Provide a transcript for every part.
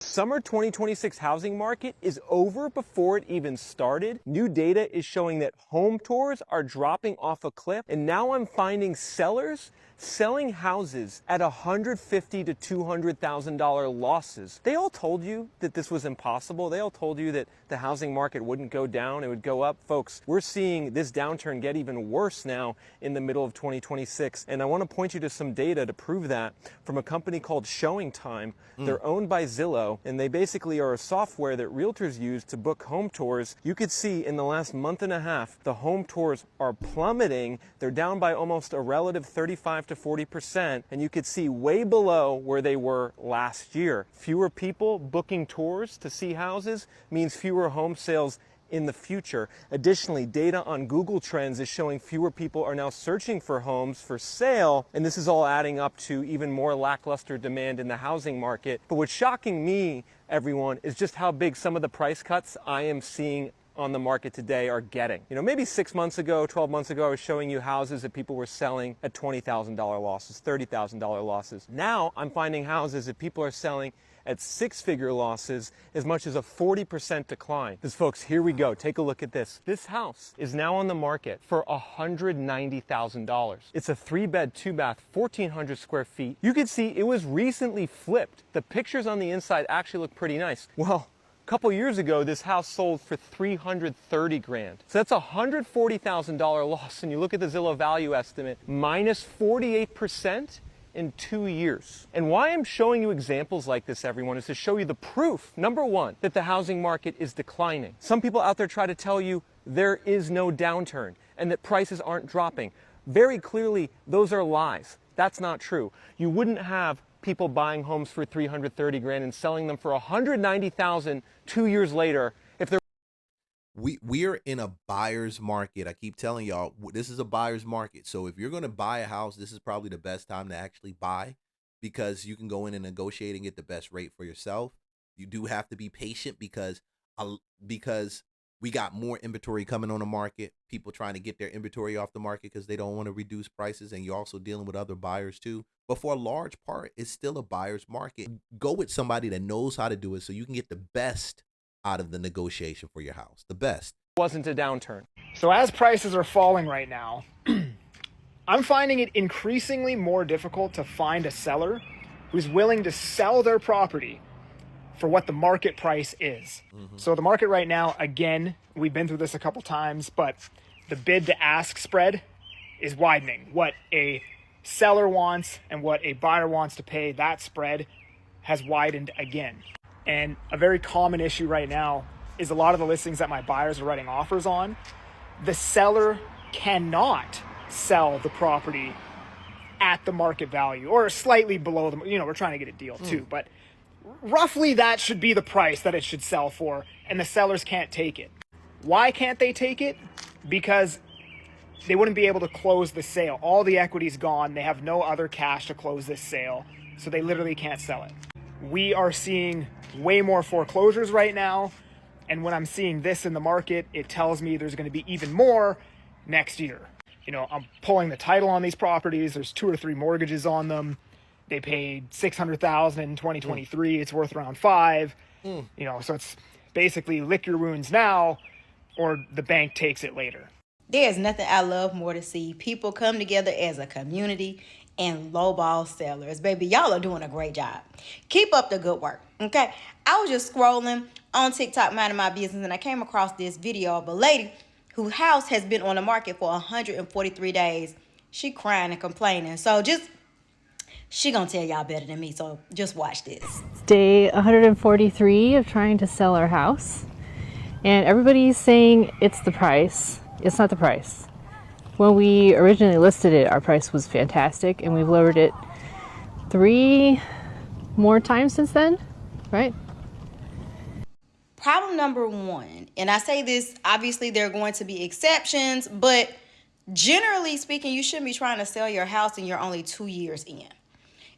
Summer 2026 housing market is over before it even started. New data is showing that home tours are dropping off a cliff, and now I'm finding sellers selling houses at $150,000 to $200,000 losses. They all told you that this was impossible. They all told you that the housing market wouldn't go down, it would go up. Folks, we're seeing this downturn get even worse now in the middle of 2026, and I want to point you to some data to prove that from a company called Showing Time. They're owned by Zillow, and they basically are a software that realtors use to book home tours. You could see in the last month and a half, the home tours are plummeting. They're down by almost a relative 35 to 40%, and you could see way below where they were last year. Fewer people booking tours to see houses means fewer home sales in the future. Additionally, data on Google Trends is showing fewer people are now searching for homes for sale, and this is all adding up to even more lackluster demand in the housing market. But what's shocking me, everyone, is just how big some of the price cuts I am seeing on the market today are getting. You know, maybe 6 months ago, 12 months ago, I was showing you houses that people were selling at $20,000 losses, $30,000 losses. Now I'm finding houses that people are selling at six-figure losses, as much as a 40% decline. Because folks, here we go. Take a look at this. This house is now on the market for $190,000. It's a 3-bed, 2-bath, 1,400 square feet. You can see it was recently flipped. The pictures on the inside actually look pretty nice. Well, a couple years ago, this house sold for $330,000. So that's a $140,000 loss. And you look at the Zillow value estimate, minus 48%. In 2 years. And why I'm showing you examples like this, everyone, is to show you the proof, number one, that the housing market is declining. Some people out there try to tell you there is no downturn and that prices aren't dropping. Very clearly, those are lies. That's not true. You wouldn't have people buying homes for $330,000 and selling them for $190,000 2 years later if they're we're in a buyer's market. I keep telling y'all, this is a buyer's market. So if you're going to buy a house, this is probably the best time to actually buy, because you can go in and negotiate and get the best rate for yourself. You do have to be patient because we got more inventory coming on the market, people trying to get their inventory off the market because they don't want to reduce prices, and you're also dealing with other buyers too. But for a large part, it's still a buyer's market. Go with somebody that knows how to do it so you can get the best out of the negotiation for your house, the best. wasn't a downturn. So as prices are falling right now, I'm finding it increasingly more difficult to find a seller who's willing to sell their property for what the market price is. So the market right now, again, we've been through this a couple times, but the bid to ask spread is widening. What a seller wants and what a buyer wants to pay, that spread has widened again. And a very common issue right now is a lot of the listings that my buyers are writing offers on, the seller cannot sell the property at the market value or slightly below them. You know, we're trying to get a deal too, but roughly that should be the price that it should sell for, and the sellers can't take it. Why can't they take it? Because they wouldn't be able to close the sale. All the equity's gone. They have no other cash to close this sale, so they literally can't sell it. We are seeing way more foreclosures right now, and when I'm seeing this in the market, it tells me there's going to be even more next year. You know, I'm pulling the title on these properties. There's 2 or 3 mortgages on them. They paid $600,000 in 2023. It's worth around $5. You know, so it's basically lick your wounds now, or the bank takes it later. There's nothing I love more to see people come together as a community and lowball sellers. Baby, y'all are doing a great job. Keep up the good work, okay? I was just scrolling on TikTok, minding my business, and I came across this video of a lady whose house has been on the market for 143 days. She crying and complaining. So she gonna tell y'all better than me, so just watch this. Day 143 of trying to sell our house, and everybody's saying it's the price. It's not the price. When we originally listed it, our price was fantastic, and we've lowered it 3 more times since then, right? Problem number 1, and I say this, obviously there are going to be exceptions, but generally speaking, you shouldn't be trying to sell your house and you're only 2 years in.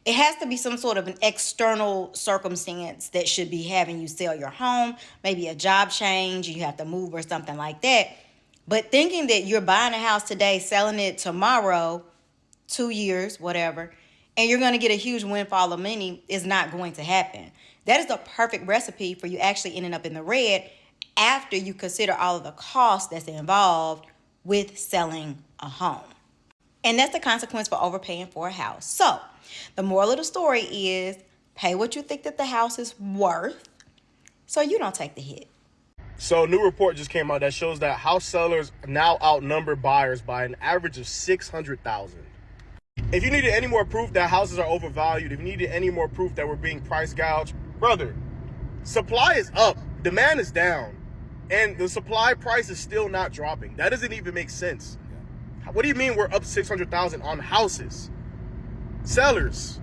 It has to be some sort of an external circumstance that should be having you sell your home, maybe a job change, you have to move or something like that. But thinking that you're buying a house today, selling it tomorrow, 2 years, whatever, and you're going to get a huge windfall of money is not going to happen. That is the perfect recipe for you actually ending up in the red after you consider all of the costs that's involved with selling a home. And that's the consequence for overpaying for a house. So the moral of the story is pay what you think that the house is worth so you don't take the hit. So a new report just came out that shows that house sellers now outnumber buyers by an average of 600,000. If you needed any more proof that houses are overvalued, if you needed any more proof that we're being price gouged, brother, supply is up, demand is down, and the supply price is still not dropping. That doesn't even make sense. What do you mean we're up 600,000 on houses? Sellers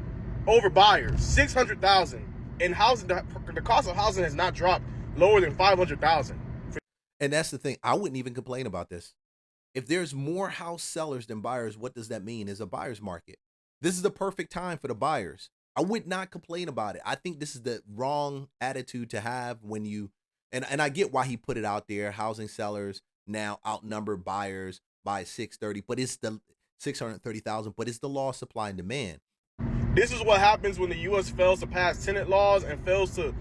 over buyers, 600,000. And housing, the cost of housing has not dropped lower than 500,000. And that's the thing. I wouldn't even complain about this. If there's more house sellers than buyers, what does that mean? It's a buyer's market. This is the perfect time for the buyers. I would not complain about it. I think this is the wrong attitude to have when you, and I get why he put it out there. Housing sellers now outnumber buyers by 630, but it's the 630,000, but it's the law of supply and demand. This is what happens when the U.S. fails to pass tenant laws and fails to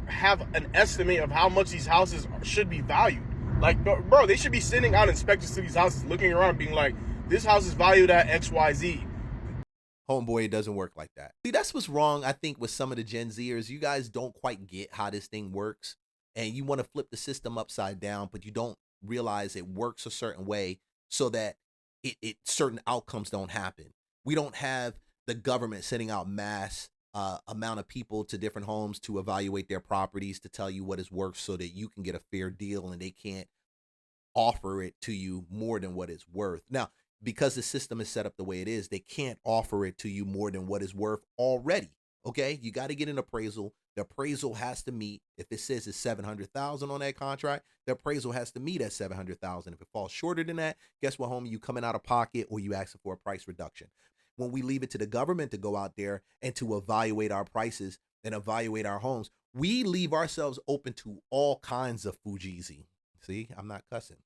have an estimate of how much these houses should be valued. Like, bro, they should be sending out inspectors to these houses, looking around, being like, this house is valued at XYZ. Homeboy, it doesn't work like that. See, that's what's wrong, I think, with some of the Gen Zers. You guys don't quite get how this thing works, and you want to flip the system upside down, but you don't realize it works a certain way so that certain outcomes don't happen. We don't have the government sending out mass amount of people to different homes to evaluate their properties to tell you what it's worth so that you can get a fair deal, and they can't offer it to you more than what it's worth. Now, because the system is set up the way it is, they can't offer it to you more than what it's worth already. Okay, you got to get an appraisal. The appraisal has to meet. If it says it's 700,000 on that contract, the appraisal has to meet at 700,000. If it falls shorter than that, guess what, homie? You coming out of pocket, or you asking for a price reduction. When we leave it to the government to go out there and to evaluate our prices and evaluate our homes, we leave ourselves open to all kinds of fugeezy. See, I'm not cussing.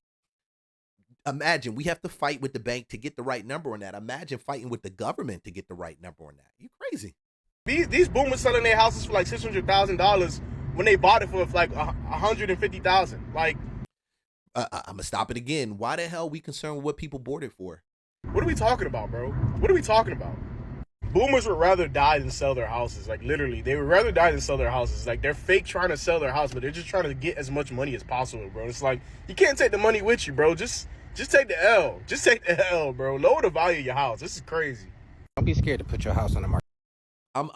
Imagine we have to fight with the bank to get the right number on that. Imagine fighting with the government to get the right number on that. You crazy. These boomers selling their houses for like $600,000 when they bought it for like $150,000. Like, I'm gonna stop it again. Why the hell are we concerned with what people bought it for? What are we talking about, bro? What are we talking about? Boomers would rather die than sell their houses. Like, literally, they would rather die than sell their houses. Like, they're fake trying to sell their house, but they're just trying to get as much money as possible, bro. It's like, you can't take the money with you, bro. Just take the L. Just take the L, bro. Lower the value of your house. This is crazy. Don't be scared to put your house on the market. I'm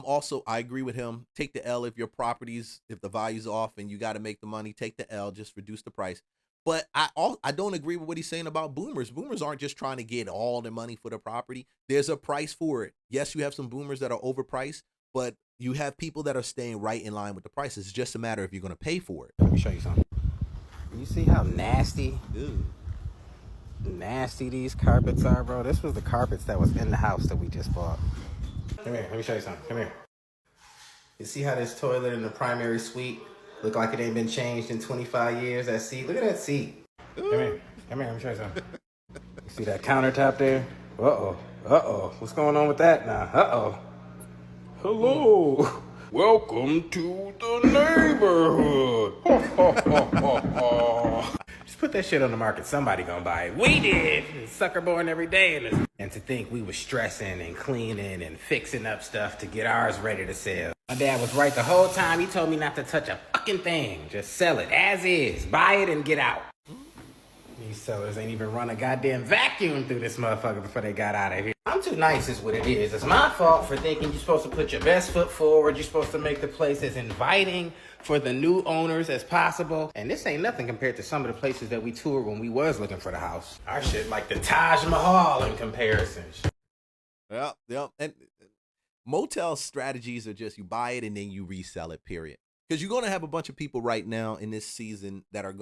also, I agree with him. Take the L if your properties, if the value's off and you got to make the money, take the L, just reduce the price. But I don't agree with what he's saying about boomers. Boomers aren't just trying to get all the money for the property. There's a price for it. Yes, you have some boomers that are overpriced, but you have people that are staying right in line with the price. It's just a matter if you're going to pay for it. Let me show you something. You see how nasty these carpets are, bro? This was the carpets that was in the house that we just bought. Come here, let me show you something. Come here. You see how this toilet in the primary suite look like it ain't been changed in 25 years? That seat, look at that seat. Come here, let me show you something. You see that countertop there? Uh-oh. What's going on with that now? Uh-oh. Hello. Welcome to the neighborhood. Just put that shit on the market. Somebody gonna buy it. We did. Sucker born every day. And to think we was stressing and cleaning and fixing up stuff to get ours ready to sell. My dad was right the whole time. He told me not to touch a fucking thing. Just sell it as is. Buy it and get out. These sellers ain't even run a goddamn vacuum through this motherfucker before they got out of here. I'm too nice is what it is. It's my fault for thinking you're supposed to put your best foot forward. You're supposed to make the place as inviting for the new owners as possible. And this ain't nothing compared to some of the places that we toured when we was looking for the house. Our shit like the Taj Mahal in comparison. Yeah. And motel strategies are just you buy it and then you resell it, period. Because you're going to have a bunch of people right now in this season that are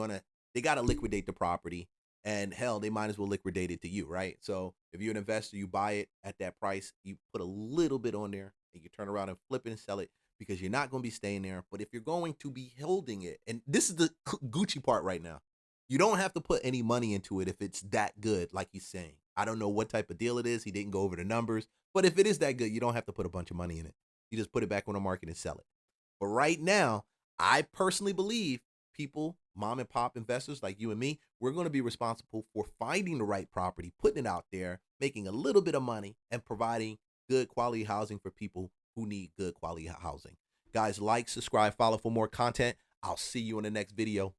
they got to liquidate the property. And hell, they might as well liquidate it to you, right? So if you're an investor, you buy it at that price, you put a little bit on there, and you turn around and flip it and sell it because you're not going to be staying there. But if you're going to be holding it, and this is the Gucci part right now, you don't have to put any money into it if it's that good, like he's saying. I don't know what type of deal it is. He didn't go over the numbers. But if it is that good, you don't have to put a bunch of money in it. You just put it back on the market and sell it. But right now, I personally believe people, mom and pop investors like you and me, we're going to be responsible for finding the right property, putting it out there, making a little bit of money, and providing good quality housing for people who need good quality housing. Guys, like, subscribe, follow for more content. I'll see you in the next video.